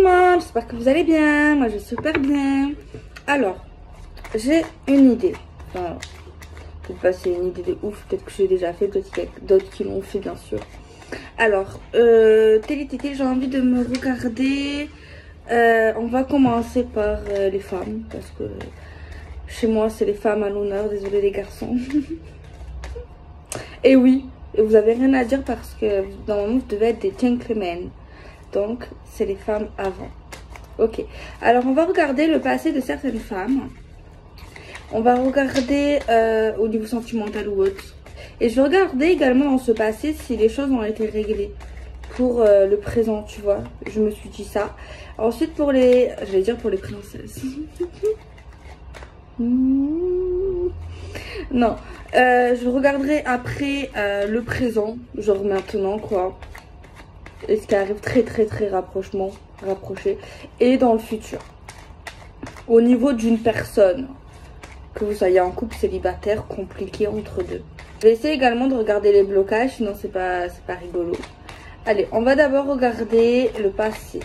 le monde, j'espère que vous allez bien. Moi je vais super bien. Alors, j'ai une idée. Enfin, peut-être pas c'est une idée de ouf, peut-être que j'ai déjà fait, peut-être qu'il y a d'autres qui l'ont fait bien sûr. Alors, Télétété, j'ai envie de me regarder. On va commencer par les femmes, parce que chez moi c'est les femmes à l'honneur, désolé les garçons. Et oui, vous avez rien à dire parce que normalement vous devez être des gentlemen. Donc c'est les femmes avant. Ok, alors on va regarder le passé de certaines femmes. On va regarder au niveau sentimental ou autre. Et je vais regarder également dans ce passé si les choses ont été réglées pour le présent, tu vois. Je me suis dit ça. Ensuite pour les... j'allais dire pour les princesses. Non. Je regarderai après le présent. Genre maintenant quoi. Et ce qui arrive très rapproché. Et dans le futur. Au niveau d'une personne. Que vous soyez en couple célibataire, compliqué entre deux. Je vais essayer également de regarder les blocages, sinon c'est pas rigolo. Allez, on va d'abord regarder le passé.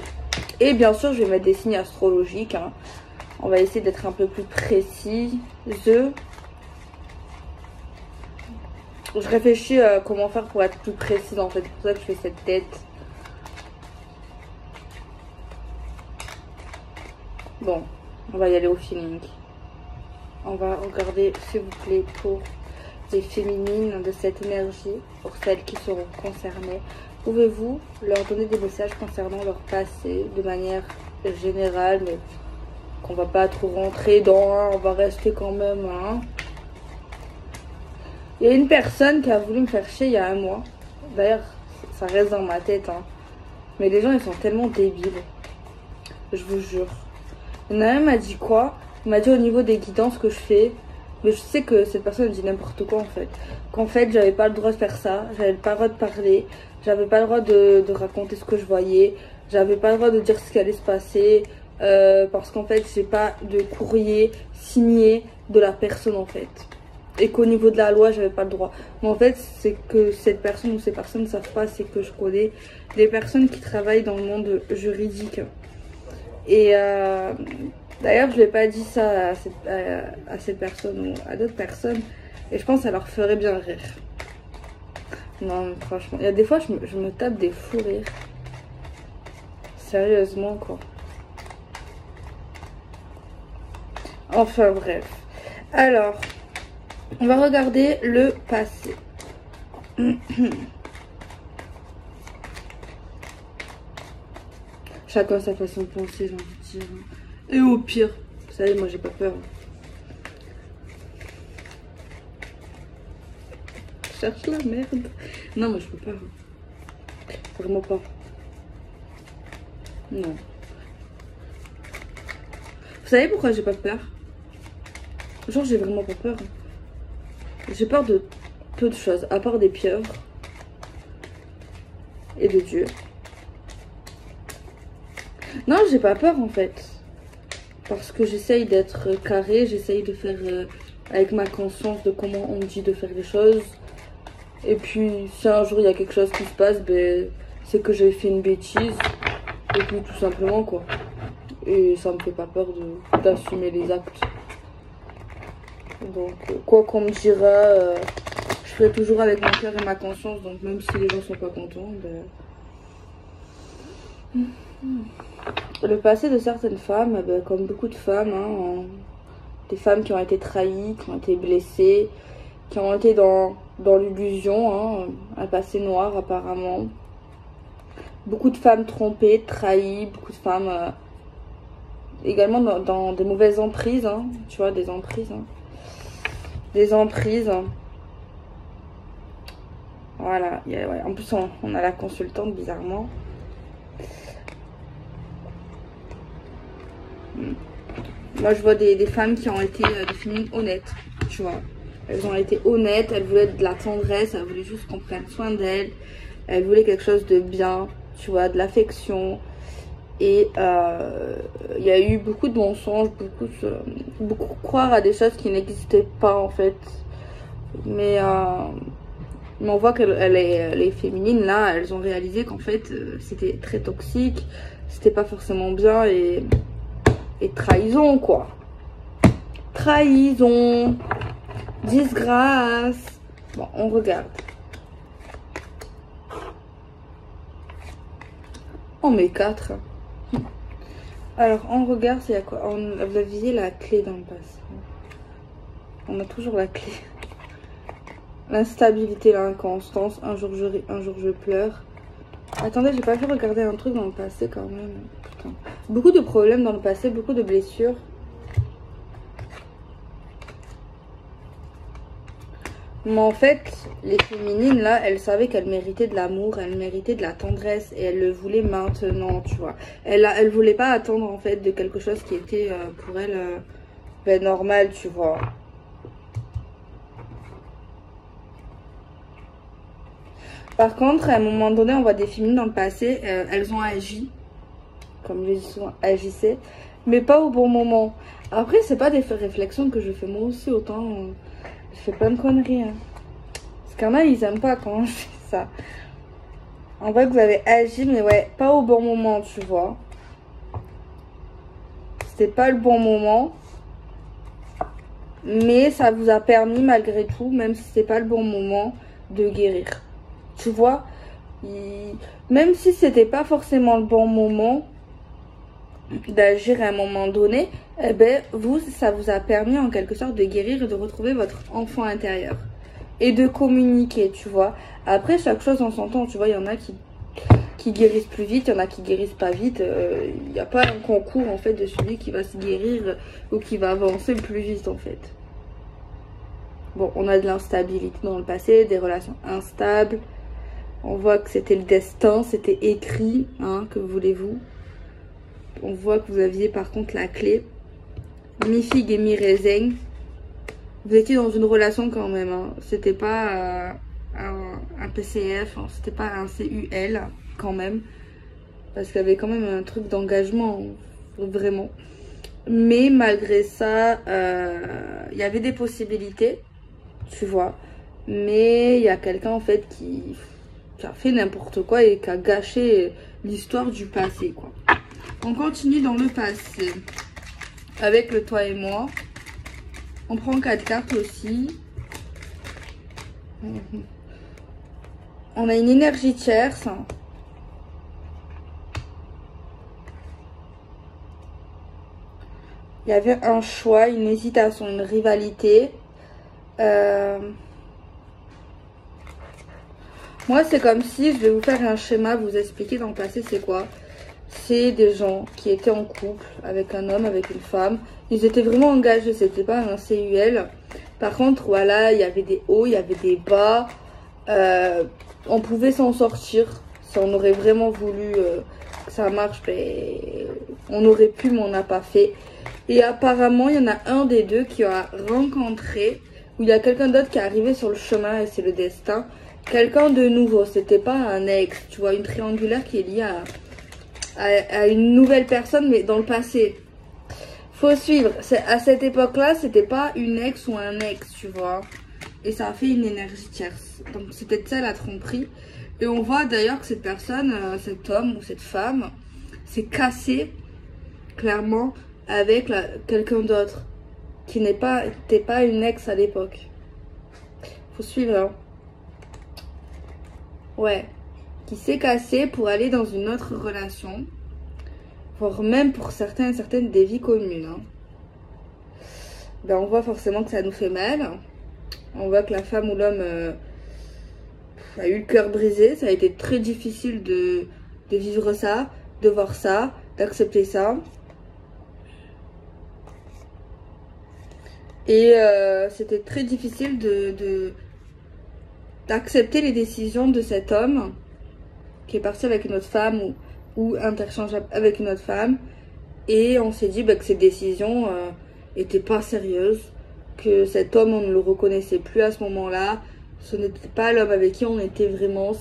Et bien sûr, je vais mettre des signes astrologiques. Hein. On va essayer d'être un peu plus précis. Je réfléchis comment faire pour être plus précise en fait. C'est pour ça que je fais cette tête. Bon, on va y aller au feeling. On va regarder, s'il vous plaît, pour les féminines de cette énergie, pour celles qui seront concernées. Pouvez-vous leur donner des messages concernant leur passé de manière générale, mais qu'on va pas trop rentrer dans, hein, on va rester quand même. Hein. Il y a une personne qui a voulu me faire chier il y a un mois. D'ailleurs, ça reste dans ma tête. Hein. Mais les gens, ils sont tellement débiles. Je vous jure. Il y en a un qui m'a dit quoi? Il m'a dit au niveau des guidances que je fais, mais je sais que cette personne dit n'importe quoi en fait. Qu'en fait, j'avais pas le droit de faire ça, j'avais pas le droit de parler, j'avais pas le droit de raconter ce que je voyais, j'avais pas le droit de dire ce qui allait se passer, parce qu'en fait, j'ai pas de courrier signé de la personne en fait. Et qu'au niveau de la loi, j'avais pas le droit. Mais en fait, c'est que cette personne ou ces personnes ne savent pas, c'est que je connais des personnes qui travaillent dans le monde juridique. Et d'ailleurs, je ne lui ai pas dit ça à cette personne ou à d'autres personnes. Et je pense que ça leur ferait bien rire. Non, mais franchement, il y a des fois, je me tape des fous rires. Sérieusement, quoi. Enfin, bref. Alors, on va regarder le passé. Chacun sa façon de penser, j'ai envie de dire. Et au pire, vous savez, moi j'ai pas peur. Je cherche la merde. Non, moi je peux pas. Vraiment pas. Non. Vous savez pourquoi j'ai pas peur? Genre j'ai vraiment pas peur. J'ai peur de peu de choses, à part des pieuvres. Et de Dieu. Non, j'ai pas peur en fait. Parce que j'essaye d'être carré, j'essaye de faire avec ma conscience de comment on me dit de faire les choses. Et puis, si un jour il y a quelque chose qui se passe, ben, c'est que j'ai fait une bêtise. Et puis, tout simplement, quoi. Et ça me fait pas peur d'assumer les actes. Donc, quoi qu'on me dira, je ferai toujours avec mon cœur et ma conscience. Donc, même si les gens sont pas contents, ben... Le passé de certaines femmes, ben, comme beaucoup de femmes, hein, des femmes qui ont été trahies, qui ont été blessées, qui ont été dans l'illusion, hein, un passé noir apparemment. Beaucoup de femmes trompées, trahies, beaucoup de femmes également dans des mauvaises emprises, hein, tu vois, des emprises. Hein. Des emprises. Voilà, ouais. En plus on a la consultante bizarrement. Moi je vois des femmes qui ont été des féminines honnêtes, tu vois. Elles ont été honnêtes, elles voulaient de la tendresse, elles voulaient juste qu'on prenne soin d'elles. Elles voulaient quelque chose de bien, tu vois, de l'affection. Et il y a eu beaucoup de mensonges, beaucoup croire à des choses qui n'existaient pas en fait. Mais on voit que les féminines là, elles ont réalisé qu'en fait c'était très toxique. c'était pas forcément bien et trahison quoi. Trahison, disgrâce. Bon, on regarde. On met 4. Alors, on regarde, c'est à quoi? On a visé la clé dans le passé. On a toujours la clé. L'instabilité, l'inconstance. Un jour je ris, un jour je pleure. Attendez, j'ai pas fait regarder un truc dans le passé quand même. Putain. Beaucoup de problèmes dans le passé, beaucoup de blessures. Mais en fait, les féminines, là, elles savaient qu'elles méritaient de l'amour, elles méritaient de la tendresse et elles le voulaient maintenant, tu vois. Elles voulaient pas attendre, en fait, de quelque chose qui était pour elles ben, normal, tu vois. Par contre, à un moment donné, on voit des féminines dans le passé, elles ont agi, comme je dis souvent, agissaient, mais pas au bon moment. Après, c'est pas des réflexions que je fais moi aussi, autant... je fais plein de conneries. Hein. Parce qu'il y en a, ils aiment pas quand je fais ça. On voit que vous avez agi, mais ouais, pas au bon moment, tu vois. C'était pas le bon moment. Mais ça vous a permis, malgré tout, même si c'était pas le bon moment, de guérir. Tu vois, même si c'était pas forcément le bon moment d'agir à un moment donné, eh ben, ça vous a permis en quelque sorte de guérir et de retrouver votre enfant intérieur. Et de communiquer, tu vois. Après, chaque chose en son temps, tu vois, il y en a qui guérissent plus vite, il y en a qui guérissent pas vite. Il n'y a pas un concours, en fait, de celui qui va se guérir ou qui va avancer le plus vite, en fait. Bon, on a de l'instabilité dans le passé, des relations instables. On voit que c'était le destin, c'était écrit, hein, que voulez-vous. On voit que vous aviez par contre la clé. Mi-figue et mi-raisin. Vous étiez dans une relation quand même. Hein. C'était pas un PCF, hein. C'était pas un CUL quand même. Parce qu'il y avait quand même un truc d'engagement, vraiment. Mais malgré ça, il y avait des possibilités, tu vois. Mais il y a quelqu'un en fait qui a fait n'importe quoi et qui a gâché l'histoire du passé, quoi. On continue dans le passé avec le toi et moi. On prend 4 cartes aussi. On a une énergie tierce. Il y avait un choix, une hésitation, une rivalité. Moi, c'est comme si, je vais vous faire un schéma, vous expliquer dans le passé c'est quoi. C'est des gens qui étaient en couple avec un homme, avec une femme. Ils étaient vraiment engagés, c'était pas un CUL. Par contre, voilà, il y avait des hauts, il y avait des bas. On pouvait s'en sortir. Si on aurait vraiment voulu que ça marche, ben, on aurait pu, mais on n'a pas fait. Et apparemment, il y en a un des deux qui a rencontré, où il y a quelqu'un d'autre qui est arrivé sur le chemin, et c'est le destin. Quelqu'un de nouveau, c'était pas un ex, tu vois, une triangulaire qui est liée à une nouvelle personne, mais dans le passé. Faut suivre. À cette époque-là, c'était pas une ex ou un ex, tu vois. Et ça a fait une énergie tierce. Donc c'est peut-être ça la tromperie. Et on voit d'ailleurs que cette personne, cet homme ou cette femme, s'est cassé clairement avec quelqu'un d'autre qui n'était pas une ex à l'époque. Faut suivre, hein. Ouais. Qui s'est cassé pour aller dans une autre relation. Voire même pour certains et certaines des vies communes. Hein. Ben, on voit forcément que ça nous fait mal. On voit que la femme ou l'homme a eu le cœur brisé. Ça a été très difficile de vivre ça, de voir ça, d'accepter ça. Et c'était très difficile d'accepter les décisions de cet homme qui est parti avec une autre femme ou interchangeable avec une autre femme. Et on s'est dit que ces décisions étaient pas sérieuses, que cet homme, on ne le reconnaissait plus à ce moment-là. Ce n'était pas l'homme avec qui on était vraiment.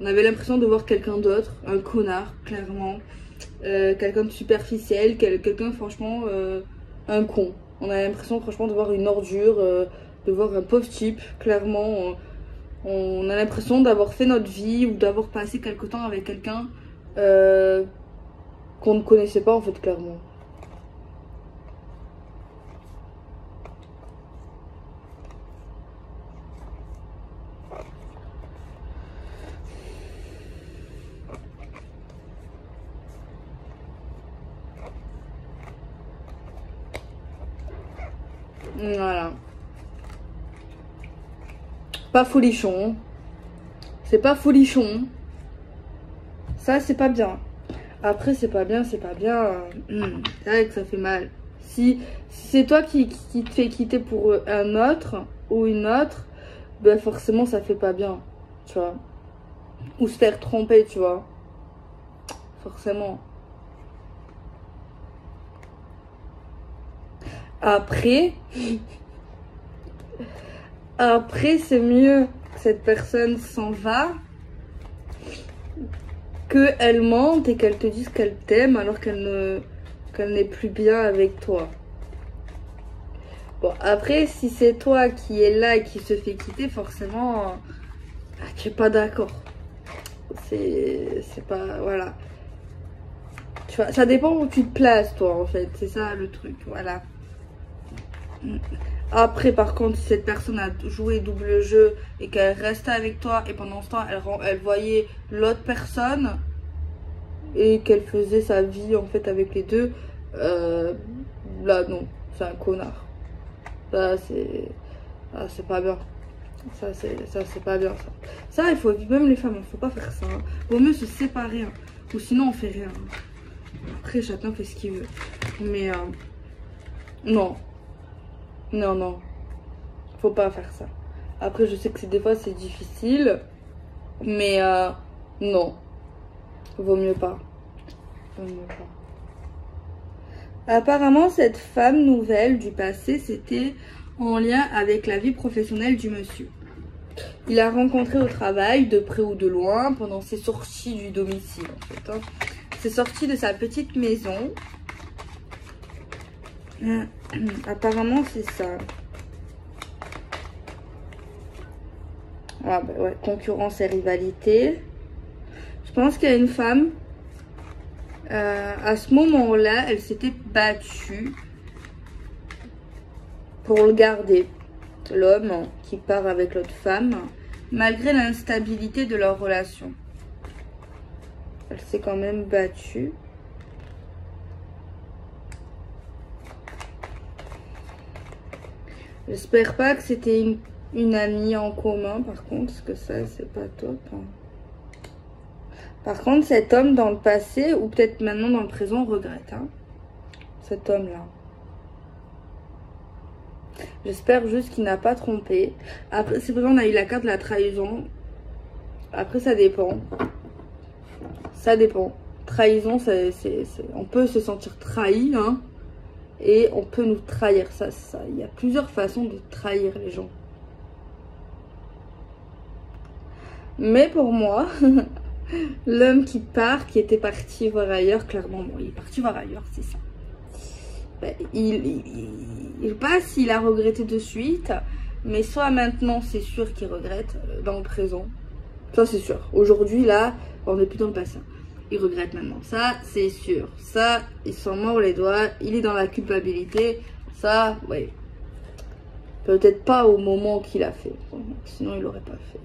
On avait l'impression de voir quelqu'un d'autre, un connard, clairement. Quelqu'un de superficiel, quelqu'un, franchement, un con. On a l'impression, franchement, de voir une ordure, de voir un pauvre type, clairement. On a l'impression d'avoir fait notre vie ou d'avoir passé quelque temps avec quelqu'un qu'on ne connaissait pas en fait, clairement. Voilà. Pas folichon. C'est pas folichon. Ça, c'est pas bien. Après, c'est pas bien, c'est pas bien. C'est vrai que ça fait mal. Si c'est toi qui te fait quitter pour un autre ou une autre, ben forcément, ça fait pas bien. Tu vois. Ou se faire tromper, tu vois. Forcément. Après, c'est mieux que cette personne s'en va qu'elle mente et qu'elle te dise qu'elle t'aime alors qu'elle n'est plus bien avec toi. Bon, après, si c'est toi qui es là et qui se fait quitter, forcément, tu n'es pas d'accord. C'est pas... Voilà. Tu vois, ça dépend où tu te places, toi, en fait. C'est ça, le truc. Voilà. Après, par contre, si cette personne a joué double jeu et qu'elle restait avec toi et pendant ce temps, elle voyait l'autre personne et qu'elle faisait sa vie, en fait, avec les deux, là, non. C'est un connard. Ça, c'est pas bien. Ça, c'est pas bien, ça. Ça, il faut... Même les femmes, il faut pas faire ça. Hein. Vaut mieux se séparer. Hein. Ou sinon, on fait rien. Après, chacun fait ce qu'il veut. Mais, non. Non, non. Faut pas faire ça. Après, je sais que des fois, c'est difficile. Mais, non. Vaut mieux pas. Vaut mieux pas. Apparemment, cette femme nouvelle du passé, c'était en lien avec la vie professionnelle du monsieur. Il a rencontré au travail, de près ou de loin, pendant ses sorties du domicile, en fait. Hein. Ses sorties de sa petite maison. Apparemment, c'est ça. Ah bah ouais, concurrence et rivalité. Je pense qu'il y a une femme. À ce moment-là, elle s'était battue pour le garder. L'homme qui part avec l'autre femme, malgré l'instabilité de leur relation. Elle s'est quand même battue. J'espère pas que c'était une amie en commun, par contre, parce que ça, c'est pas top. Hein. Par contre, cet homme dans le passé, ou peut-être maintenant dans le présent, regrette. Hein, cet homme-là. J'espère juste qu'il n'a pas trompé. Après, c'est vrai, on a eu la carte de la trahison. Après, ça dépend. Ça dépend. Trahison, on peut se sentir trahi, hein. Et on peut nous trahir. Il y a plusieurs façons de trahir les gens. Mais pour moi, l'homme qui part, qui était parti voir ailleurs, clairement, bon, il est parti voir ailleurs, c'est ça. Ben, je sais pas s'il a regretté de suite, mais soit maintenant, c'est sûr qu'il regrette dans le présent. Ça, c'est sûr. Aujourd'hui, là, on n'est plus dans le passé. Il regrette maintenant. Ça, c'est sûr. Ça, il s'en mord les doigts. Il est dans la culpabilité. Ça, ouais. Peut-être pas au moment qu'il a fait. Sinon, il l'aurait pas fait.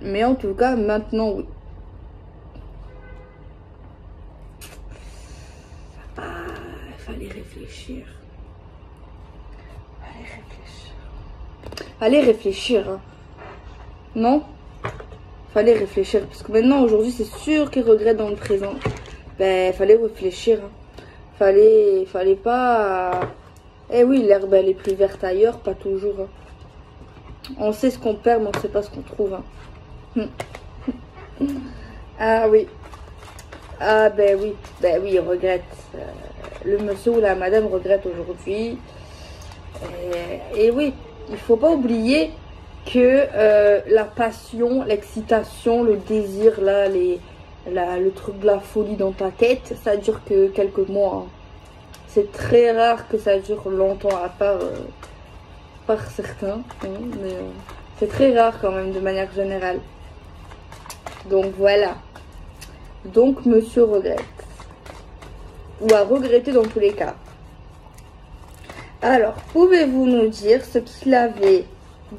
Mais en tout cas, maintenant, oui. Ah, il fallait réfléchir. Allez réfléchir. Hein. Non? Fallait réfléchir. Parce que maintenant, aujourd'hui, c'est sûr qu'il regrette dans le présent. Ben, fallait réfléchir. Hein. Fallait pas... Eh oui, l'herbe, elle est plus verte ailleurs, pas toujours. Hein. On sait ce qu'on perd, mais on sait pas ce qu'on trouve. Hein. Ah oui. Ah ben oui, il regrette. Le monsieur ou la madame regrette aujourd'hui. Et oui, il faut pas oublier que la passion, l'excitation, le désir, là, le truc de la folie dans ta tête, ça dure que quelques mois. Hein. C'est très rare que ça dure longtemps, à part par certains. Hein, mais c'est très rare quand même, de manière générale. Donc voilà. Donc monsieur regrette. Ou à regretter dans tous les cas. Alors, pouvez-vous nous dire ce qu'il avait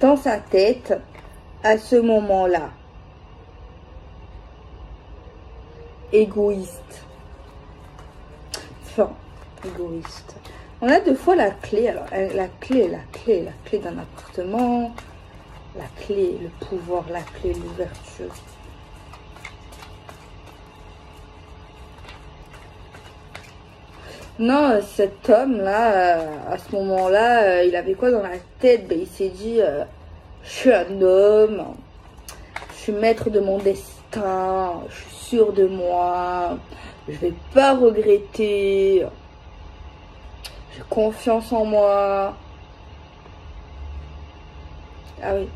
dans sa tête à ce moment-là? Égoïste. Enfin, égoïste. On a deux fois la clé. Alors, la clé d'un appartement, la clé, le pouvoir, la clé, l'ouverture. Non, cet homme-là, à ce moment-là, il avait quoi dans la tête? Ben, il s'est dit, je suis un homme, je suis maître de mon destin, je suis sûr de moi, je vais pas regretter, j'ai confiance en moi. Ah oui,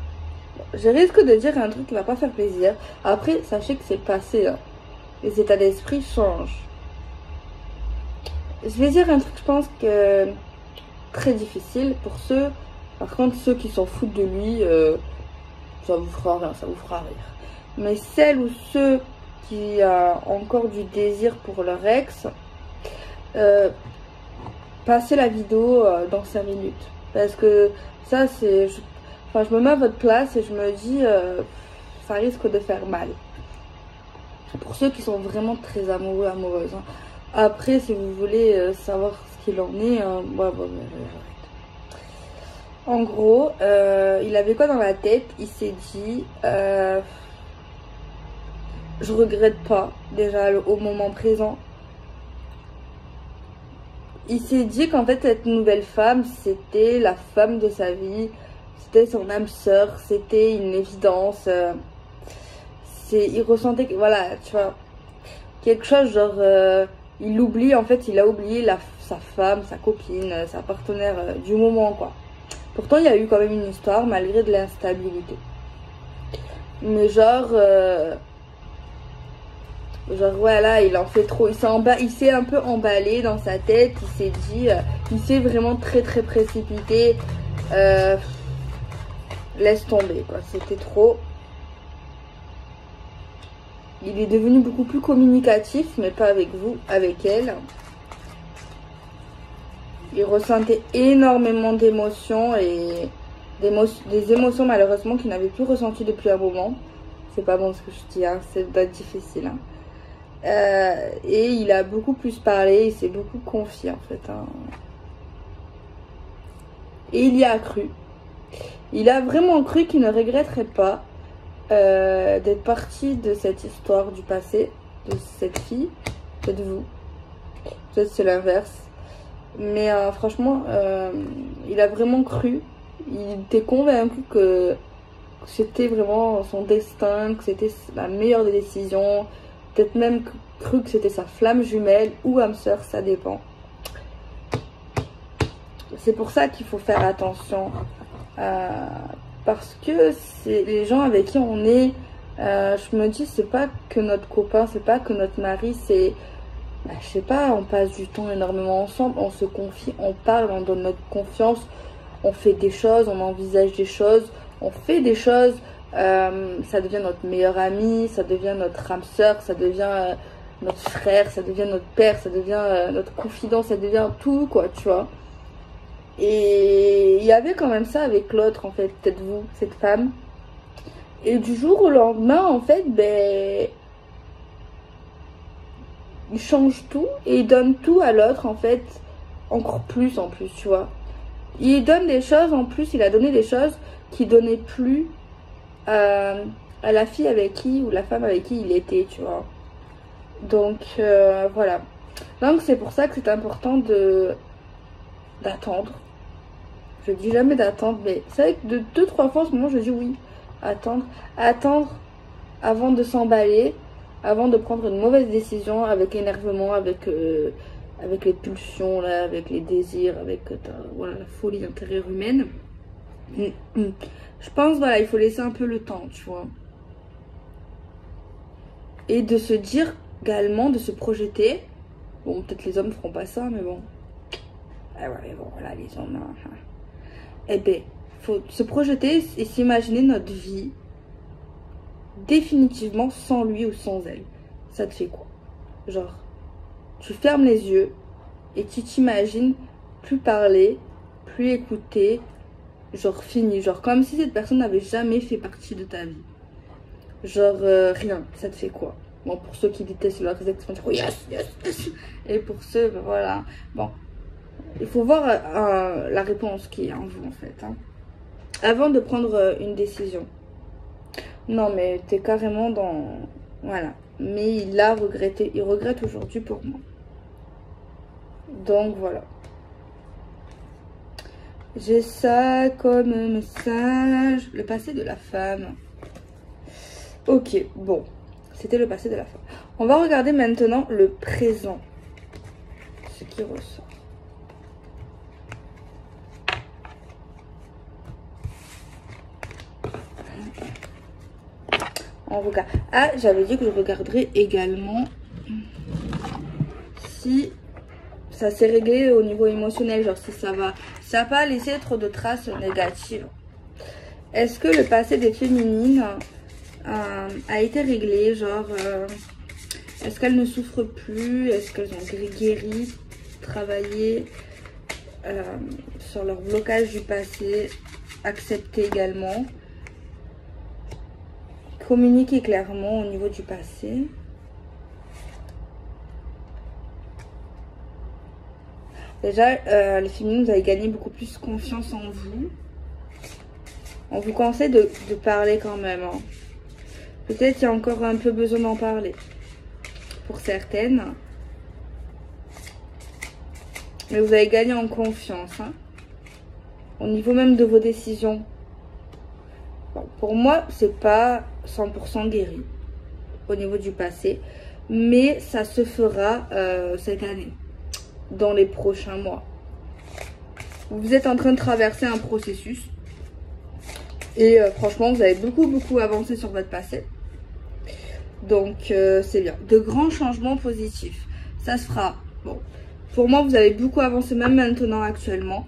je risque de dire un truc qui va pas faire plaisir. Après, sachez que c'est passé, hein. Les états d'esprit changent. Je vais dire un truc, je pense que très difficile pour ceux, par contre ceux qui s'en foutent de lui, ça vous fera rien, ça vous fera rire. Mais celles ou ceux qui ont encore du désir pour leur ex, passez la vidéo dans 5 minutes. Parce que ça c'est, enfin je me mets à votre place et je me dis, ça risque de faire mal. Pour ceux qui sont vraiment très amoureux, amoureuses, hein. Après, si vous voulez savoir ce qu'il en est, ouais, bon, j'arrête. En gros, il avait quoi dans la tête? Il s'est dit, je regrette pas, déjà au moment présent. Il s'est dit qu'en fait, cette nouvelle femme, c'était la femme de sa vie, c'était son âme sœur, c'était une évidence. Il ressentait, voilà, tu vois, quelque chose genre... il l'oublie, en fait, il a oublié sa femme, sa copine, sa partenaire du moment, quoi. Pourtant, il y a eu quand même une histoire, malgré de l'instabilité. Mais genre, voilà, il en fait trop. Il s'est un peu emballé dans sa tête, il s'est dit, il s'est vraiment très, très précipité. Laisse tomber, quoi, c'était trop. Il est devenu beaucoup plus communicatif, mais pas avec vous, avec elle. Il ressentait énormément d'émotions et des émotions malheureusement qu'il n'avait plus ressenties depuis un moment. C'est pas bon ce que je dis, hein, c'est difficile. Hein. Et il a beaucoup plus parlé, il s'est beaucoup confié en fait. Hein. Et il y a cru. Il a vraiment cru qu'il ne regretterait pas d'être partie de cette histoire du passé, de cette fille, peut-être vous, peut-être c'est l'inverse, mais franchement, il a vraiment cru, il était convaincu que c'était vraiment son destin, que c'était la meilleure des décisions, peut-être même cru que c'était sa flamme jumelle ou âme sœur, ça dépend. C'est pour ça qu'il faut faire attention. Parce que c'est les gens avec qui on est, je me dis, c'est pas que notre copain, c'est pas que notre mari, c'est, je sais pas, on passe du temps énormément ensemble, on se confie, on parle, on donne notre confiance, on fait des choses, on envisage des choses, on fait des choses, ça devient notre meilleur ami, ça devient notre âme sœur, ça devient notre frère, ça devient notre père, ça devient notre confident, ça devient tout, quoi, tu vois. Et il y avait quand même ça avec l'autre, en fait, peut-être vous, cette femme. Et du jour au lendemain, en fait, ben, il change tout et il donne tout à l'autre, en fait, encore plus en plus, tu vois. Il donne des choses, en plus, il a donné des choses qu'il donnait plus à la fille avec qui, ou la femme avec qui il était, tu vois. Donc, voilà. Donc, c'est pour ça que c'est important d'attendre. Je dis jamais d'attendre, mais c'est vrai que de 2-3 fois en ce moment je dis oui. Attendre avant de s'emballer, avant de prendre une mauvaise décision avec l'énervement, avec les pulsions, là, avec les désirs, avec voilà, la folie intérieure humaine. Je pense, voilà, il faut laisser un peu le temps, tu vois. Et de se dire également, de se projeter. Bon, peut-être les hommes feront pas ça, mais bon. Ah ouais, bon, voilà, les hommes... Eh bien, il faut se projeter et s'imaginer notre vie définitivement sans lui ou sans elle. ça te fait quoi? Genre, tu fermes les yeux et tu t'imagines plus parler, plus écouter, genre fini, genre comme si cette personne n'avait jamais fait partie de ta vie. Genre rien, ça te fait quoi? Bon, pour ceux qui détestent leurs ex, ils vont dire yes, yes, yes. Et pour ceux, ben voilà. Bon, il faut voir la réponse qui est en vous en fait. Hein. Avant de prendre une décision. Non, mais t'es carrément dans... Voilà. Mais il a regretté, il regrette aujourd'hui pour moi. Donc voilà. J'ai ça comme message. Le passé de la femme. Ok, bon. C'était le passé de la femme. On va regarder maintenant le présent. Ce qui ressort. On regarde. Ah, j'avais dit que je regarderais également si ça s'est réglé au niveau émotionnel. Genre si ça va. Ça n'a pas laissé trop de traces négatives. Est-ce que le passé des féminines a été réglé? Genre, est-ce qu'elles ne souffrent plus? Est-ce qu'elles ont guéri, travaillé sur leur blocage du passé, accepté également? Communiquer clairement au niveau du passé. Déjà, les féminines, vous avez gagné beaucoup plus confiance en vous. On vous conseille de parler quand même. Hein. Peut-être qu'il y a encore un peu besoin d'en parler. Pour certaines. Mais vous avez gagné en confiance. Hein. Au niveau même de vos décisions. Bon, pour moi, c'est pas 100% guéri. Au niveau du passé. Mais ça se fera cette année. Dans les prochains mois. Vous êtes en train de traverser un processus. Et franchement, vous avez beaucoup avancé sur votre passé. Donc, c'est bien. De grands changements positifs. Ça se fera. Bon, pour moi, vous avez beaucoup avancé, même maintenant, actuellement.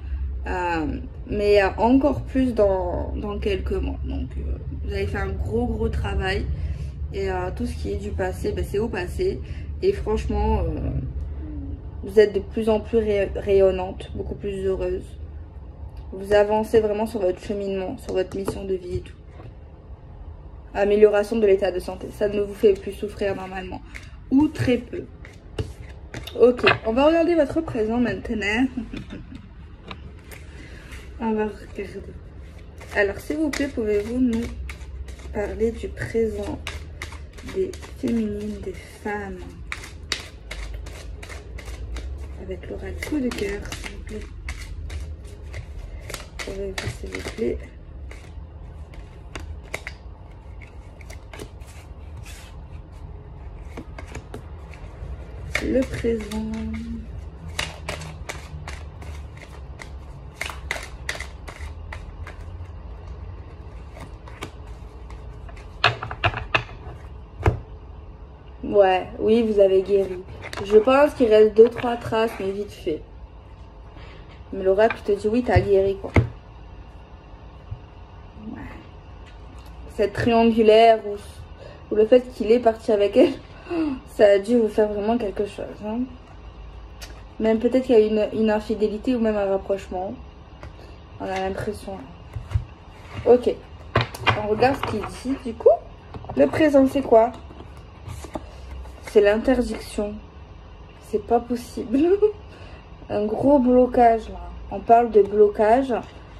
Mais encore plus dans quelques mois. Donc, vous avez fait un gros travail. Et tout ce qui est du passé, ben, c'est au passé. Et franchement, vous êtes de plus en plus rayonnante, beaucoup plus heureuse. Vous avancez vraiment sur votre cheminement, sur votre mission de vie et tout. Amélioration de l'état de santé. Ça ne vous fait plus souffrir normalement. Ou très peu. Ok, on va regarder votre présent maintenant. On va regarder. Alors, s'il vous plaît, pouvez-vous nous parler du présent des féminines, des femmes? Avec l'oracle coup de cœur, s'il vous plaît. Pouvez-vous, s'il vous plaît, le présent. Ouais, oui, vous avez guéri. Je pense qu'il reste 2-3 traces, mais vite fait. Mais l'oracle te dit oui, t'as guéri, quoi. Ouais. Cette triangulaire ou le fait qu'il est parti avec elle, ça a dû vous faire vraiment quelque chose. Hein. Même peut-être qu'il y a une infidélité ou même un rapprochement. On a l'impression. Ok. On regarde ce qu'il dit. Du coup, le présent, c'est quoi? C'est l'interdiction. C'est pas possible. Un gros blocage, là. On parle de blocage.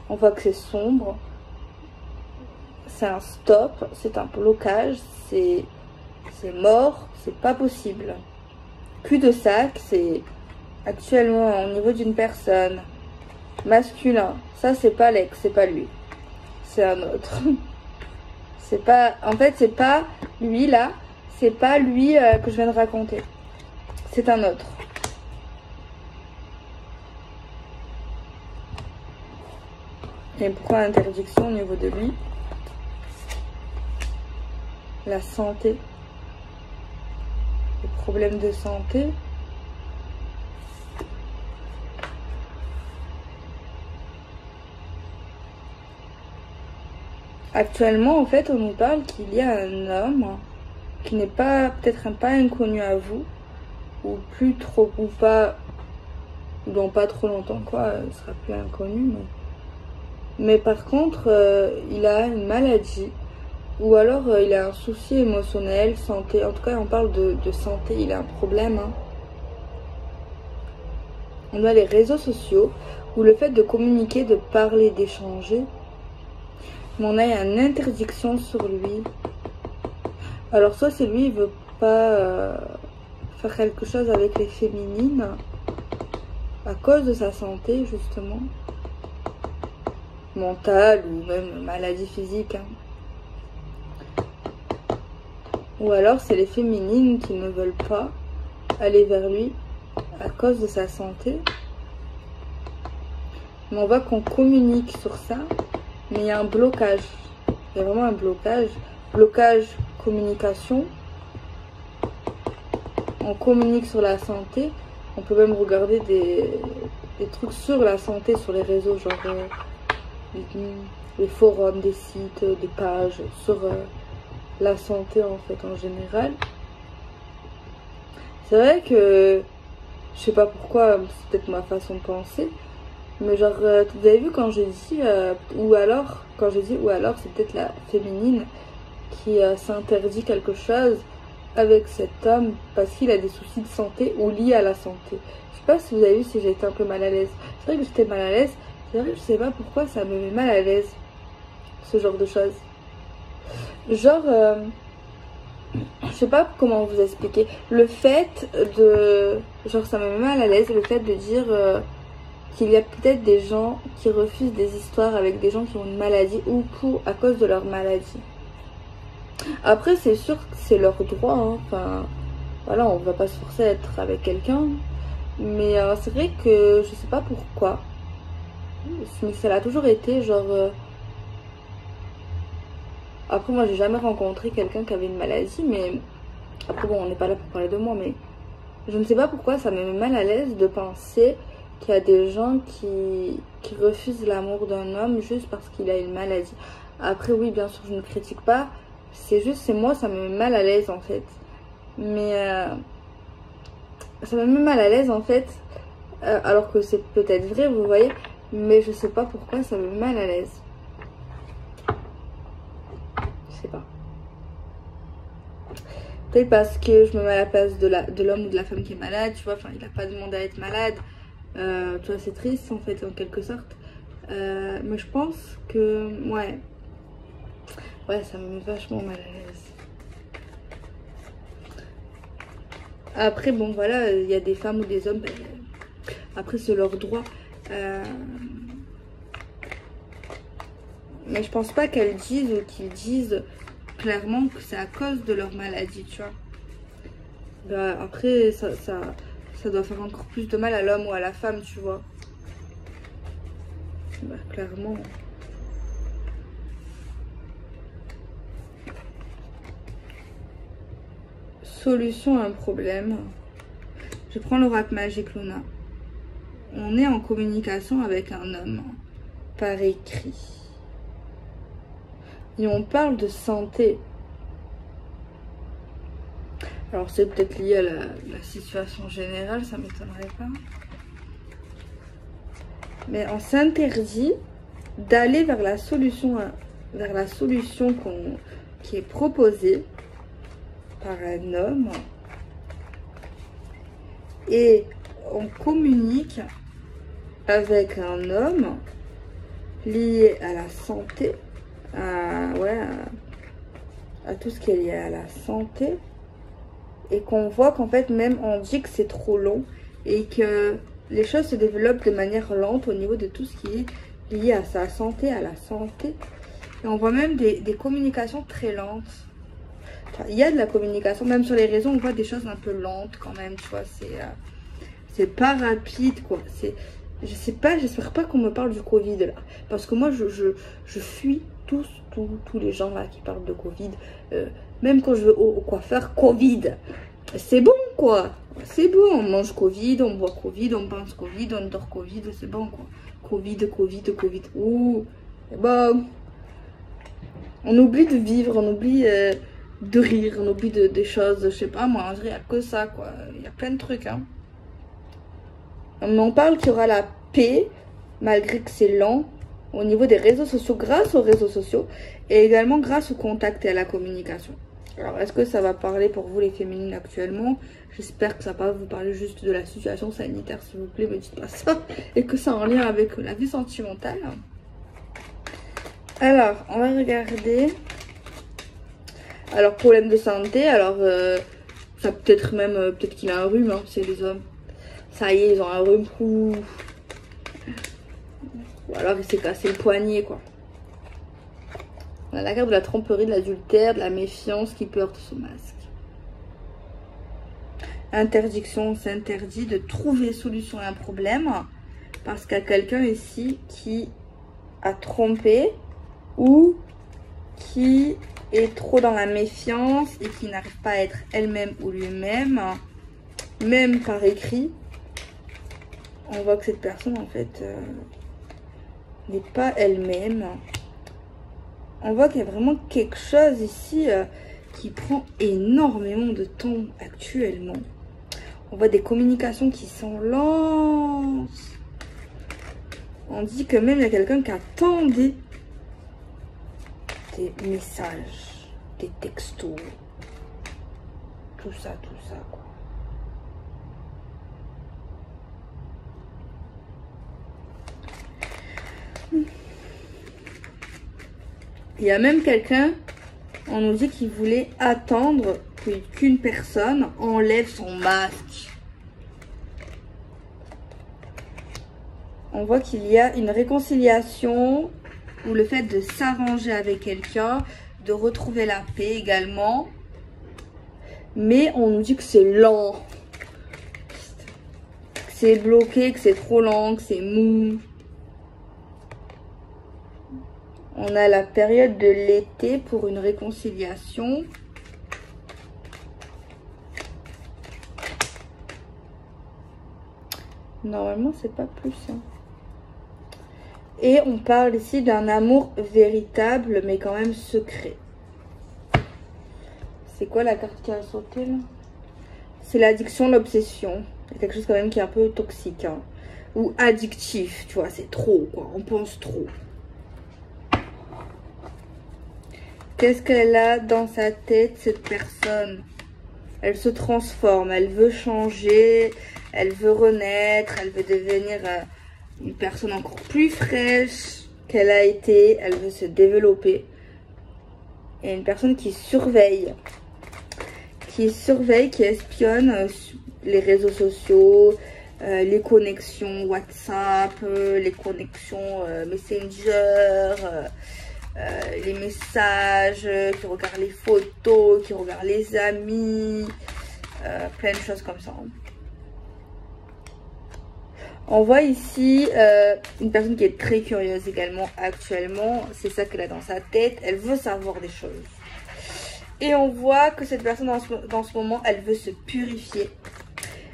On voit que c'est sombre. C'est un stop. C'est un blocage. C'est mort. C'est pas possible. Cul-de-sac, c'est actuellement au niveau d'une personne. Masculin. Ça, c'est pas l'ex. C'est pas lui. C'est un autre. C'est pas... En fait, c'est pas lui, là. C'est pas lui que je viens de raconter. C'est un autre. Et pourquoi interdiction au niveau de lui? La santé. Les problèmes de santé. Actuellement, en fait, on nous parle qu'il y a un homme qui n'est pas peut-être pas inconnu à vous, ou plus trop, ou pas, dans pas trop longtemps quoi, il sera plus inconnu. Mais par contre, il a une maladie, ou alors il a un souci émotionnel, santé, en tout cas on parle de santé, il a un problème. Hein. On a les réseaux sociaux, où le fait de communiquer, de parler, d'échanger, mais on a une interdiction sur lui. Alors soit c'est lui, il veut pas faire quelque chose avec les féminines, à cause de sa santé justement, mentale ou même maladie physique. Hein. Ou alors c'est les féminines qui ne veulent pas aller vers lui à cause de sa santé. Mais on voit qu'on communique sur ça, mais il y a un blocage. Il y a vraiment un blocage. Blocage communication. On communique sur la santé. On peut même regarder des trucs sur la santé sur les réseaux, genre les forums, des sites, des pages sur la santé en fait en général. C'est vrai que je sais pas pourquoi, c'est peut-être ma façon de penser, mais genre vous avez vu quand j'ai dit ou alors c'est peut-être la féminine qui s'interdit quelque chose avec cet homme parce qu'il a des soucis de santé ou liés à la santé. Je sais pas si vous avez vu si j'ai été un peu mal à l'aise. C'est vrai que j'étais mal à l'aise. C'est vrai que je sais pas pourquoi ça me met mal à l'aise ce genre de choses. Genre je sais pas comment vous expliquer. Le fait de genre ça me met mal à l'aise le fait de dire qu'il y a peut-être des gens qui refusent des histoires avec des gens qui ont une maladie ou à cause de leur maladie. Après c'est sûr que c'est leur droit, hein. Enfin voilà, on va pas se forcer à être avec quelqu'un, mais c'est vrai que je sais pas pourquoi, mais ça l'a toujours été genre après moi j'ai jamais rencontré quelqu'un qui avait une maladie, mais après bon on n'est pas là pour parler de moi, mais je ne sais pas pourquoi ça me met mal à l'aise de penser qu'il y a des gens qui refusent l'amour d'un homme juste parce qu'il a une maladie. Après oui bien sûr je ne critique pas, c'est juste, c'est moi, ça me met mal à l'aise en fait. Mais ça me met mal à l'aise en fait, alors que c'est peut-être vrai, vous voyez, mais je sais pas pourquoi ça me met mal à l'aise. Je sais pas. Peut-être parce que je me mets à la place de l'homme ou de la femme qui est malade, tu vois, enfin il a pas demandé à être malade. Tu vois, c'est triste en fait, en quelque sorte. Mais je pense que, ouais, ça me met vachement mal à l'aise. Après, bon, voilà, il y a des femmes ou des hommes, ben, après, c'est leur droit. Mais je pense pas qu'elles disent ou qu'ils disent clairement que c'est à cause de leur maladie, tu vois. Ben, après, ça doit faire encore plus de mal à l'homme ou à la femme, tu vois. Ben, clairement. Solution à un problème. Je prends l'oracle magique Luna. On est en communication avec un homme par écrit. Et on parle de santé. Alors c'est peut-être lié à la situation générale, ça m'étonnerait pas. Mais on s'interdit d'aller vers la solution qui est proposée par un homme, et on communique avec un homme lié à la santé, à tout ce qui est lié à la santé, et qu'on voit qu'en fait même on dit que c'est trop long et que les choses se développent de manière lente au niveau de tout ce qui est lié à sa santé, à la santé, et on voit même des communications très lentes. Il y a de la communication, même sur les réseaux, on voit des choses un peu lentes quand même, tu vois, c'est pas rapide, quoi. Je sais pas, j'espère pas qu'on me parle du Covid, là. Parce que moi, je fuis tous les gens, là, qui parlent de Covid. Même quand je vais au coiffeur, Covid. C'est bon, quoi. C'est bon, on mange Covid, on boit Covid, on pense Covid, on dort Covid, c'est bon, quoi. Covid. Ouh, c'est bon. On oublie de vivre, on oublie de rire, on oublie des choses, je sais pas moi, on dirait il n'y a que ça quoi. Il y a plein de trucs hein. Mais on parle qu'il y aura la paix, malgré que c'est lent, au niveau des réseaux sociaux, grâce aux réseaux sociaux, et également grâce au contact et à la communication. Alors, est-ce que ça va parler pour vous les féminines actuellement? J'espère que ça va pas vous parler juste de la situation sanitaire, s'il vous plaît, me dites pas ça. Et que ça a en lien avec la vie sentimentale. Alors, on va regarder. Alors, problème de santé, alors, ça peut-être même, peut-être qu'il a un rhume, hein, c'est les hommes. Ça y est, ils ont un rhume. Ou alors, il s'est cassé le poignet, quoi. On a la carte de la tromperie, de l'adultère, de la méfiance qui porte ce masque. Interdiction, c'est interdit de trouver solution à un problème parce qu'il y a quelqu'un ici qui a trompé ou qui est trop dans la méfiance et qui n'arrive pas à être elle-même ou lui-même, même par écrit. On voit que cette personne en fait n'est pas elle-même. On voit qu'il y a vraiment quelque chose ici qui prend énormément de temps actuellement. On voit des communications qui sont lentes. On dit que même il y a quelqu'un qui attendait des messages, des textos, tout ça quoi. Il y a même quelqu'un, on nous dit qu'il voulait attendre qu'une personne enlève son masque. On voit qu'il y a une réconciliation ou le fait de s'arranger avec quelqu'un, de retrouver la paix également. Mais on nous dit que c'est lent, que c'est bloqué, que c'est trop lent, que c'est mou. On a la période de l'été pour une réconciliation. Normalement, c'est pas plus. Hein. Et on parle ici d'un amour véritable, mais quand même secret. C'est quoi la carte qui a sauté là? C'est l'addiction, l'obsession. Il y a quelque chose quand même qui est un peu toxique. Hein. Ou addictif, tu vois, c'est trop quoi. On pense trop. Qu'est-ce qu'elle a dans sa tête, cette personne? Elle se transforme, elle veut changer, elle veut renaître, elle veut devenir une personne encore plus fraîche qu'elle a été, elle veut se développer. Et une personne qui surveille, qui espionne les réseaux sociaux, les connexions WhatsApp, les connexions Messenger, les messages, qui regarde les photos, qui regarde les amis, plein de choses comme ça. On voit ici une personne qui est très curieuse également actuellement. C'est ça qu'elle a dans sa tête. Elle veut savoir des choses. Et on voit que cette personne dans ce moment, elle veut se purifier.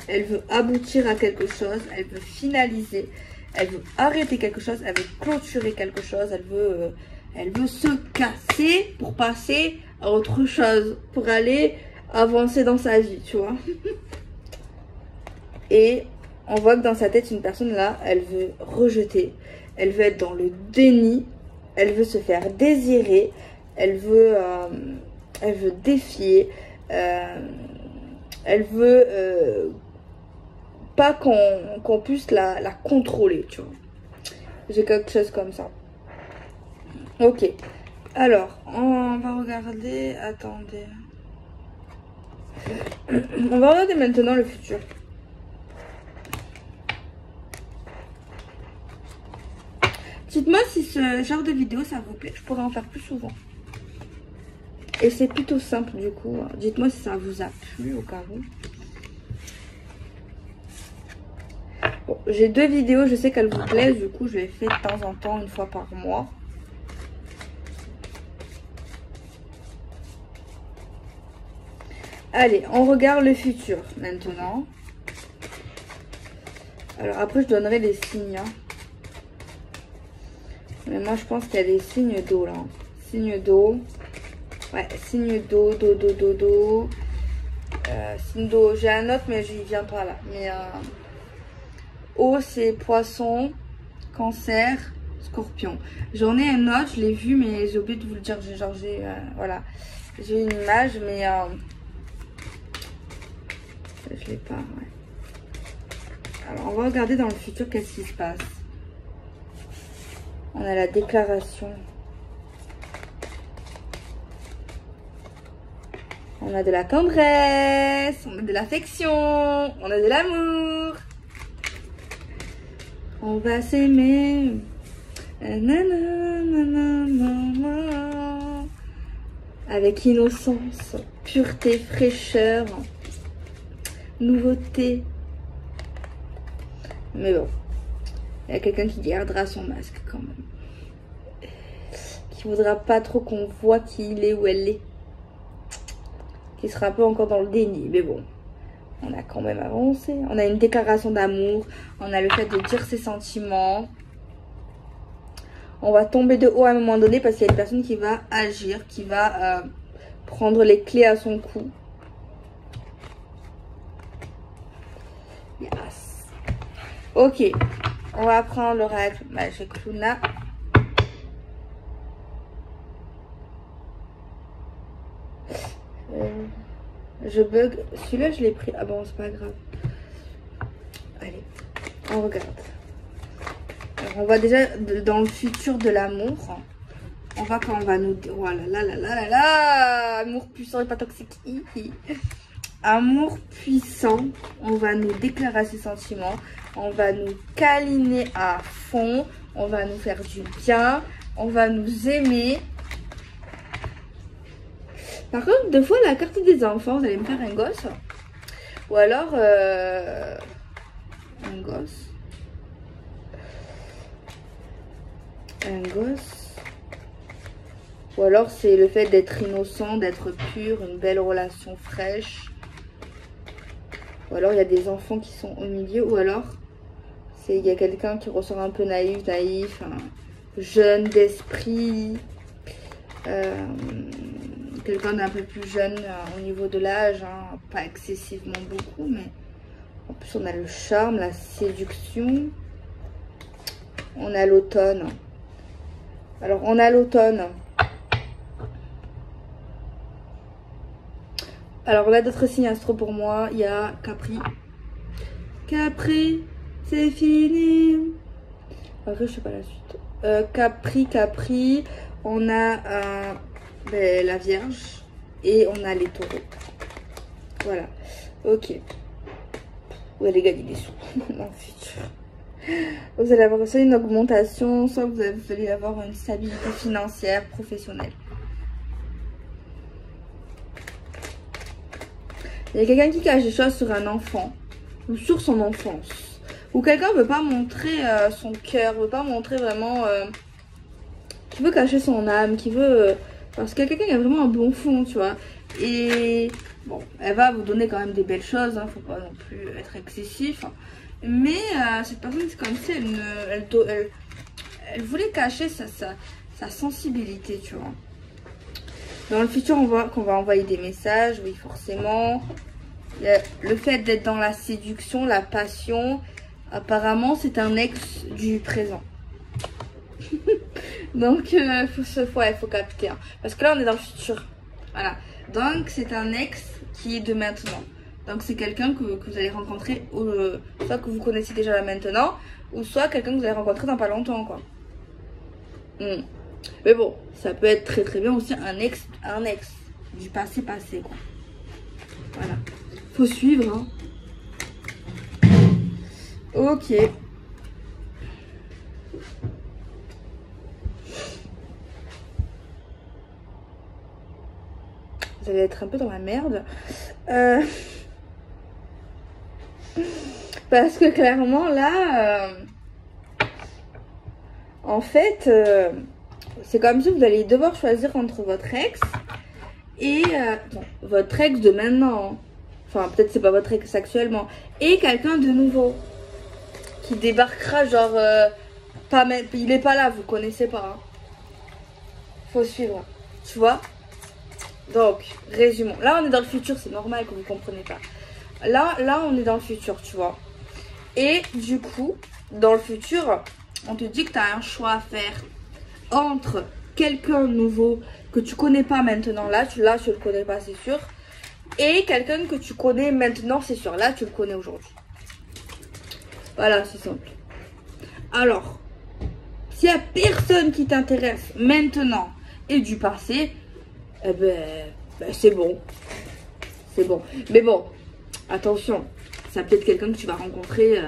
Elle veut aboutir à quelque chose. Elle veut finaliser. Elle veut arrêter quelque chose. Elle veut clôturer quelque chose. Elle veut se casser pour passer à autre chose. Pour aller avancer dans sa vie, tu vois. Et on voit que dans sa tête, une personne là, elle veut rejeter. Elle veut être dans le déni. Elle veut se faire désirer. Elle veut défier. Elle veut pas qu'on puisse la contrôler, tu vois. J'ai quelque chose comme ça. Ok. Alors, on va regarder. Attendez. On va regarder maintenant le futur. Dites-moi si ce genre de vidéo ça vous plaît, je pourrais en faire plus souvent. Et c'est plutôt simple du coup. Dites-moi si ça vous a plu au cas où. Bon, j'ai 2 vidéos, je sais qu'elles vous plaisent, du coup je les fais de temps en temps, une fois par mois. Allez, on regarde le futur maintenant. Alors après je donnerai les signes. Hein. Mais moi je pense qu'il y a des signes d'eau là. Signes d'eau. Ouais, signe d'eau, d'eau. Signe d'eau, j'ai un autre, mais j'y viens pas là. Mais eau, c'est poisson, cancer, scorpion. J'en ai un autre, je l'ai vu, mais j'ai oublié de vous le dire. Voilà. J'ai une image, mais je l'ai pas, ouais. Alors, on va regarder dans le futur qu'est-ce qui se passe. On a la déclaration. On a de la tendresse, on a de l'affection, on a de l'amour. On va s'aimer. Avec innocence, pureté, fraîcheur, nouveauté. Mais bon, il y a quelqu'un qui gardera son masque quand même. Qui voudra pas trop qu'on voit qui il est, où elle est. Qui sera un peu encore dans le déni. Mais bon, on a quand même avancé. On a une déclaration d'amour. On a le fait de dire ses sentiments. On va tomber de haut à un moment donné parce qu'il y a une personne qui va agir, qui va prendre les clés à son cou. Yes. Ok, on va prendre l'oracle Magic Luna. Je bug. Celui-là, je l'ai pris. Ah bon, c'est pas grave. Allez, on regarde. Alors, on va déjà dans le futur de l'amour. On va quand on va nous... Voilà, là. Amour puissant et pas toxique. Amour puissant. On va nous déclarer ses sentiments. On va nous câliner à fond. On va nous faire du bien. On va nous aimer. Par contre, deux fois, la carte des enfants, vous allez me faire un gosse. Ou alors, un gosse. Un gosse. Ou alors, c'est le fait d'être innocent, d'être pur, une belle relation fraîche. Ou alors, il y a des enfants qui sont au milieu. Ou alors, il y a quelqu'un qui ressort un peu naïf, jeune d'esprit. Quelqu'un d'un peu plus jeune au niveau de l'âge, hein, pas excessivement beaucoup, mais en plus on a le charme, la séduction. On a l'automne. Alors on a l'automne. Alors là d'autres signes astro pour moi, il y a Capri. Capri, c'est fini. Après je sais pas la suite. Capri, on a la Vierge et on a les taureaux. Voilà, ok. Vous allez gagner des sous dans le futur. Vous allez avoir soit une augmentation, soit vous allez avoir une stabilité financière, professionnelle. Il y a quelqu'un qui cache des choses sur un enfant ou sur son enfance. Ou quelqu'un ne veut pas montrer son cœur, ne veut pas montrer vraiment... qui veut cacher son âme, qui veut... parce que quelqu'un qui a vraiment un bon fond, tu vois. Et bon, elle va vous donner quand même des belles choses, hein, faut pas non plus être excessif. Mais cette personne, c'est comme si elle voulait cacher sa sensibilité, tu vois. Dans le futur, on voit qu'on va envoyer des messages, oui, forcément. Le fait d'être dans la séduction, la passion, apparemment, c'est un ex du présent. Donc, faut capter. Hein. Parce que là, on est dans le futur. Voilà. Donc, c'est un ex qui est de maintenant. Donc, c'est quelqu'un que vous allez rencontrer, soit que vous connaissez déjà là maintenant, ou soit quelqu'un que vous allez rencontrer dans pas longtemps, quoi. Mais bon, ça peut être très très bien aussi un ex du passé, quoi. Voilà. Faut suivre, hein. Ok. Vous allez être un peu dans la merde. Parce que clairement, là... en fait... c'est comme si vous allez devoir choisir entre votre ex et... bon, votre ex de maintenant. Hein. Enfin, peut-être c'est pas votre ex actuellement. Et quelqu'un de nouveau. Qui débarquera genre... il est pas là, vous connaissez pas. Hein. Faut suivre. Tu vois? Donc, résumons. Là, on est dans le futur, c'est normal que vous ne comprenez pas. Là, on est dans le futur, tu vois. Et du coup, dans le futur, on te dit que tu as un choix à faire entre quelqu'un nouveau que tu connais pas maintenant. Là, tu le connais pas, c'est sûr. Et quelqu'un que tu connais maintenant, c'est sûr. Là, tu le connais aujourd'hui. Voilà, c'est simple. Alors, s'il y a personne qui t'intéresse maintenant et du passé, eh ben c'est bon. C'est bon. Mais bon, attention, c'est peut-être quelqu'un que tu vas rencontrer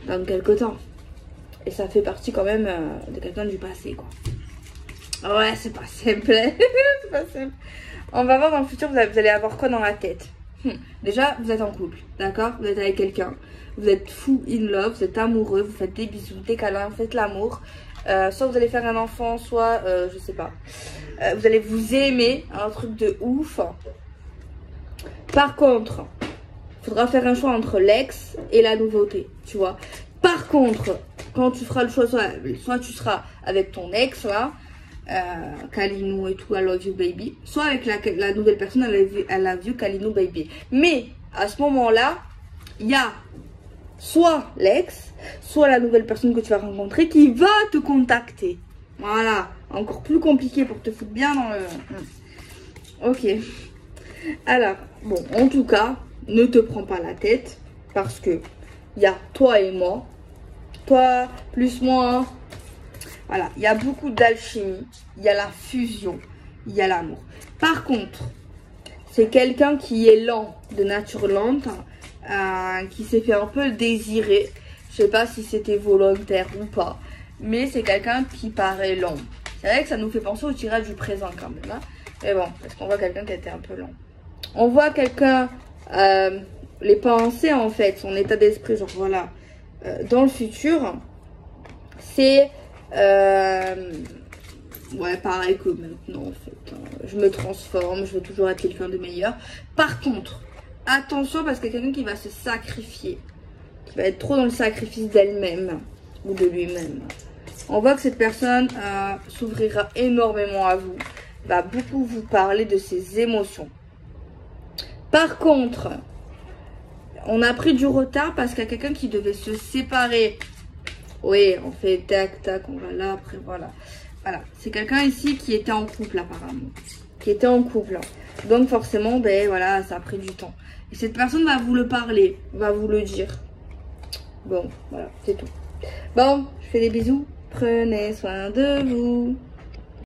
dans quelques temps. Et ça fait partie quand même de quelqu'un du passé, quoi. Ouais, c'est pas simple. C'est pas simple. On va voir dans le futur, vous allez avoir quoi dans la tête. Déjà, vous êtes en couple, d'accord? Vous êtes avec quelqu'un. Vous êtes fou in love, vous êtes amoureux, vous faites des bisous, des câlins, vous faites l'amour. Soit vous allez faire un enfant, soit, je sais pas. Vous allez vous aimer, un truc de ouf. Par contre, il faudra faire un choix entre l'ex et la nouveauté, tu vois. Par contre, quand tu feras le choix, soit tu seras avec ton ex, là, Kalinou et tout, I love you baby. Soit avec la nouvelle personne, elle a vu Kalinou baby. Mais, à ce moment-là, il y a soit l'ex, soit la nouvelle personne que tu vas rencontrer qui va te contacter. Voilà, encore plus compliqué pour te foutre bien dans le... Ok. Alors, bon, en tout cas, ne te prends pas la tête parce que il y a toi et moi. Toi plus moi. Voilà, il y a beaucoup d'alchimie, il y a la fusion, il y a l'amour. Par contre, c'est quelqu'un qui est lent, de nature lente, qui s'est fait un peu désirer. Je sais pas si c'était volontaire ou pas, mais c'est quelqu'un qui paraît lent. C'est vrai que ça nous fait penser au tirage du présent quand même. Hein. Mais bon, parce qu'on voit quelqu'un qui était un peu lent. On voit quelqu'un, les pensées en fait, son état d'esprit, genre voilà, dans le futur, c'est... ouais, pareil que maintenant en fait. Je me transforme, je veux toujours être quelqu'un de meilleur. Par contre, attention parce que quelqu'un qui va se sacrifier, qui va être trop dans le sacrifice d'elle-même ou de lui-même. On voit que cette personne s'ouvrira énormément à vous, va beaucoup vous parler de ses émotions. Par contre, on a pris du retard parce qu'il y a quelqu'un qui devait se séparer. Oui, on fait tac, tac, on va là, après, voilà. Voilà, c'est quelqu'un ici qui était en couple apparemment. Qui était en couple. Donc forcément, ben voilà, ça a pris du temps. Et cette personne va vous le parler, va vous le dire. Bon, voilà, c'est tout. Bon, je fais des bisous. Prenez soin de vous.